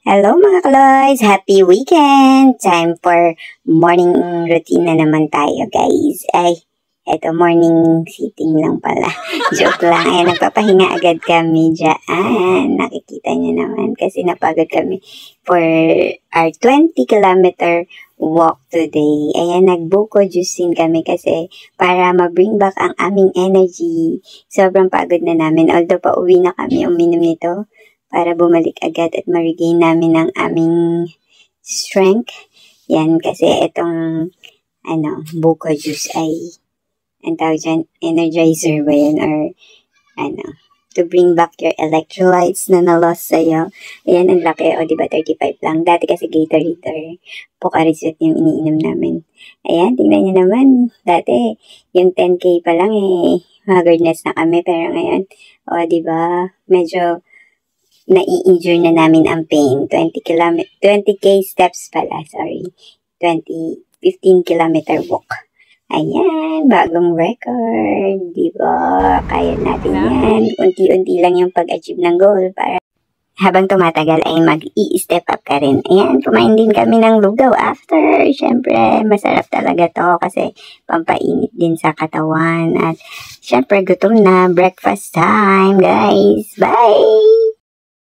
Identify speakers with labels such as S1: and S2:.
S1: Hello mga Kaloys! Happy weekend! Time for morning routine na naman tayo guys. Ay, eto morning sitting lang pala. Joke lang. Ay, nagpapahinga agad kami dyan. Nakikita niyo naman kasi napagod kami for our 20-kilometer walk today. Ayan, nagbuko juicing kami kasi para ma-bring back ang aming energy. Sobrang pagod na namin. Although pa uwi na kami uminom nito para bumalik agad at ma-regain namin ang aming strength. Yan, kasi itong buko juice ay ang tawag dyan, energizer ba yun? Or to bring back your electrolytes na na-lost sa'yo. Ayan, ang laki. O, diba, 35 lang. Dati kasi Gatorade or Pocari Sweat yung iniinom namin. Ayan, tingnan nyo naman. Dati, yung 10K pa lang haggardness na kami. Pero ngayon, o, diba, medyo nai-injure na namin ang pain. 20K steps pala, sorry. 15-kilometer walk. Ayan, bagong record. Diba? Kaya natin yan. Unti-unti lang yung pag-achieve ng goal para habang tumatagal ay mag-i-step up ka rin. Ayan, kumain din kami ng lugaw after. Siyempre, masarap talaga to kasi pampainit din sa katawan. At siyempre, gutom na. Breakfast time, guys. Bye!